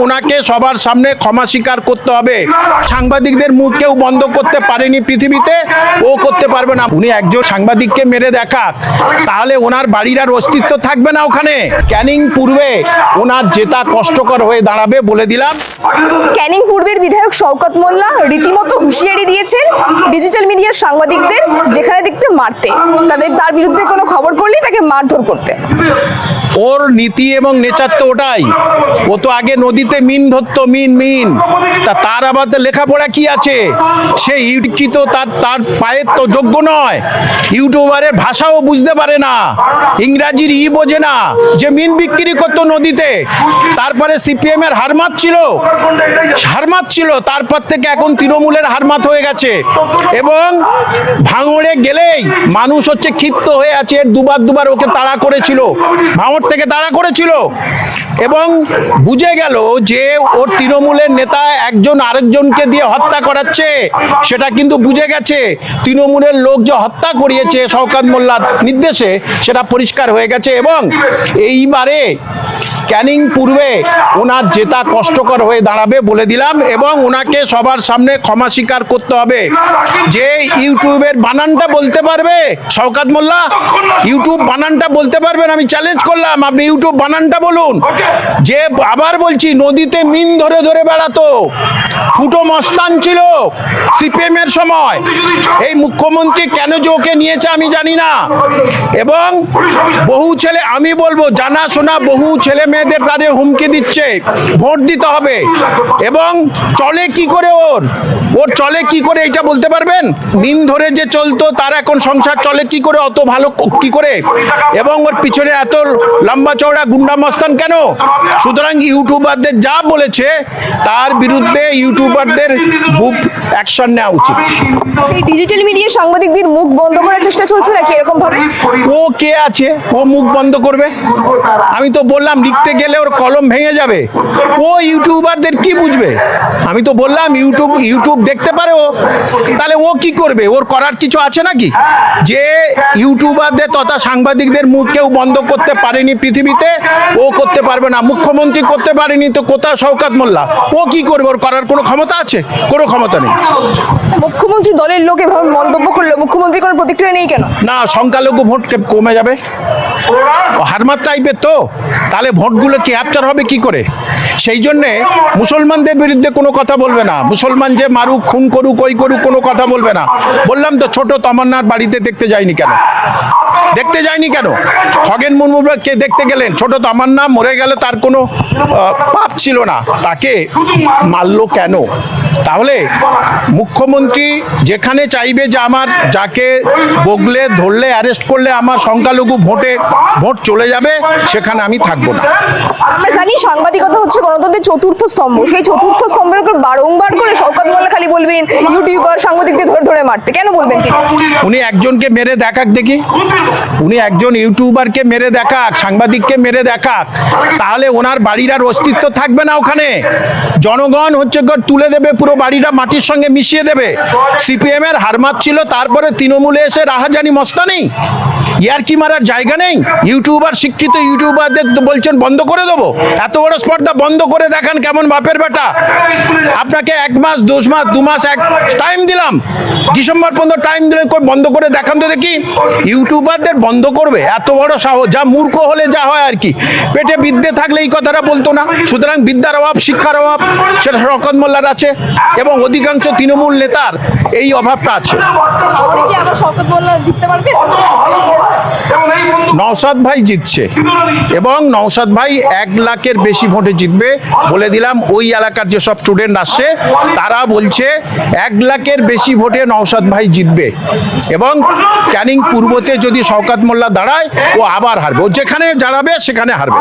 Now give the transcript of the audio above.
ওনাকে সবার সামনে ক্ষমা স্বীকার করতে হবে। সাংবাদিকদের মুখ কেউ বন্ধ করতে পারেনি পৃথিবীতে, ও করতে পারবে না। উনি একজন সাংবাদিককে মেরে দেখাক, তাহলে ওনার বাড়ির আর অস্তিত্ব থাকবে না ওখানে। ক্যানিং পূর্বে ওনার জেতা কষ্টকর হয়ে দাঁড়াবে বলে দিলাম। ক্যানিং পূর্বের বিধায়ক শওকত মোল্লা রীতিমতো হুঁশিয়ারি দিয়েছেন ডিজিটাল মিডিয়ার সাংবাদিকদের যেখানে দেখতে মারতে, তার বিরুদ্ধে কোনো খবর করলেই তাকে মারধর করতে। ওর নীতি এবং নেচার তো ওটাই। ও তো আগে নদীতে মিন ধরতো, মিন তার আবার লেখাপড়া কি আছে? সে শিক্ষিত, তার পায়ের তো যোগ্য নয়। ইউটিউবারের ভাষাও বুঝতে পারে না, ইংরাজির বোঝে না, যে মিন বিক্রি করতো নদীতে। তারপরে সিপিএম এর হারমাত ছিল, তারপর থেকে এখন তৃণমূলের হারমাত হয়ে গেছে। এবং ভাঙড়ে গেলেই মানুষ হচ্ছে ক্ষিপ্ত হয়ে আছে। দুবার ওকে তাড়া করেছিল, ভাঙড় থেকে তাড়া করেছিল, এবং বুঝে গেল যে ওর তৃণমূলের নেতা একজন আরেকজনকে দিয়ে হত্যা করাচ্ছে। সেটা কিন্তু বুঝে গেছে। তৃণমূলের লোক যে হত্যা করিয়েছে শওকত মোল্লার নির্দেশে, সেটা পরিষ্কার হয়ে গেছে। এবং এইবারে ক্যানিং পূর্বে ওনার জেতা কষ্টকর হয়ে দাঁড়াবে বলে দিলাম। এবং ওনাকে সবার সামনে ক্ষমা স্বীকার করতে হবে। যে ইউটিউবের বানানটা বলতে পারবে শওকত মোল্লা, ইউটিউব বানানটা বলতে পারবেন? আমি চ্যালেঞ্জ করলাম, আপনি ইউটিউব বানানটা বলুন। যে আবার বলছি, নদীতে মিন ধরে বেড়াতো, ফুটো মস্তান ছিল সিপিএম এর সময়। এই মুখ্যমন্ত্রী কেন যে ওকে নিয়েছে আমি জানি না। এবং বহু ছেলে, আমি বলবো জানাশোনা বহু ছেলে মেয়েদের তাদের হুমকি দিচ্ছে ভোট দিতে হবে। এবং চলে কি করে, ওর চলে কি করে এটা বলতে পারবেন? মিন ধরে যে চলতো, তার এখন সংসার চলে কি করে, অত ভালো কি করে? এবং ওর পিছনে এত লম্বা চওড়া গুন্ডা মস্তান কেন? সুতরাং ইউটিউবারদের যা বলেছে তার বিরুদ্ধে ইউটিউবারদের খুব অ্যাকশন নেওয়া উচিত। এই ডিজিটাল মিডিয়ার সাংবাদিকদের মুখ বন্ধ করার চেষ্টা চলছে নাকি এরকম ভাবে? ও কে আছে ও মুখ বন্ধ করবে? আমি তো বললাম, লিখতে গেলে ওর কলম ভেঙে যাবে। ও ইউটিউবারদের কি বুঝবে? আমি তো বললাম ইউটিউব দেখতে পারে ও, তাহলে ও কি করবে? ওর করার কিছু আছে নাকি? যে ইউটিউবারদের তথা সাংবাদিকদের মুখ কেউ বন্ধ করতে পারেনি পৃথিবীতে, ও করতে পারবে না। মুখ্যমন্ত্রী করতে পারেনি, তো কোথাও শওকত মোল্লা, ও কি করবে? ওর করার কোনো ক্ষমতা আছে? কোনো ক্ষমতা নেই। মুখ্যমন্ত্রী দলের লোক এভাবে মন্তব্য করলো, মুখ্যমন্ত্রী কোনো প্রতিক্রিয়া নেই কেন? না, সংখ্যালঘু ভোট কমে যাবে। হারমাত টাইপের তো, তাহলে ভোটগুলো ক্যাপচার হবে কি করে? সেই জন্যে মুসলমানদের বিরুদ্ধে কোনো কথা বলবে না। মুসলমান যে মারুক, খুন করুক, ওই করুক, কোনো কথা বলবে না। বললাম তো, ছোট তমান্নার বাড়িতে দেখতে যায়নি কেন? খগেন মুর্মুকে দেখতে গেলেন, ছোট তামান্না মরে গেল, তার কোনো পাপ ছিল না, তাকে মারলো কেন? তাহলে মুখ্যমন্ত্রী যেখানে চাইবে যে আমার যাকে বগলে ধরলে অ্যারেস্ট করলে আমার সংখ্যালঘু ভোট চলে যাবে, সেখানে আমি থাকবো না। আমরা জানি সাংবাদিকতা হচ্ছে গণতন্ত্রের চতুর্থ স্তম্ভ। সেই চতুর্থ স্তম্ভের উপর বারংবার করে শওকত মোল্লা খালি বলবেন ইউটিউবার সাংবাদিকদের ধরে মারতে। কেন বলবেন তিনি? উনি একজনকে মেরে দেখাক দেখি, উনি একজন ইউটিউবারকে মেরে দেখাক, সাংবাদিককে মেরে দেখাক, তাহলে ওনার বাড়ির আর অস্তিত্ব থাকবে না ওখানে। জনগণ হচ্ছে তুলে দেবে, পুরো বাড়িটা মাটির সঙ্গে মিশিয়ে দেবে। সিপিএম এর হারমাত ছিল, তারপরে তৃণমূলে এসে রাহাজানি মস্তানি, ইয়ার কি মারার জায়গা নেই। ইউটিউবার, শিক্ষিত ইউটিউবারদের বলছেন বন্ধ করে দেবো। এত বড় স্পর্ধা, বন্ধ করে দেখান কেমন বাপের বেটা। আপনাকে 1 মাস 2 মাস 2 মাস টাইম দিলাম, ডিসেম্বর পর্যন্ত টাইম দিলেন, বন্ধ করে দেখান তো দেখি। ইউটিউবারদের বন্ধ করবে? এত বড় সাহস! যা মূর্খ হলে যা হয় আর কি, পেটে বিদ্যে থাকলে এই কথাটা বলতো না। সুতরাং বিদ্যার অভাব, শিক্ষার অভাব সেটা শওকত মোল্লার আছে, এবং অধিকাংশ তৃণমূল নেতার এই অভাবটা আছে। নওশাদ ভাই জিতছে, এবং নওশাদ ভাই 1 লাখের বেশি ভোটে জিতবে বলে দিলাম। ওই এলাকার যেসব স্টুডেন্ট আসছে তারা বলছে 1 লাখের বেশি ভোটে নওশাদ ভাই জিতবে। এবং ক্যানিং পূর্বতে যদি শওকত মোল্লা দাঁড়ায়, ও আবার হারবে। ও যেখানে দাঁড়াবে সেখানে হারবে।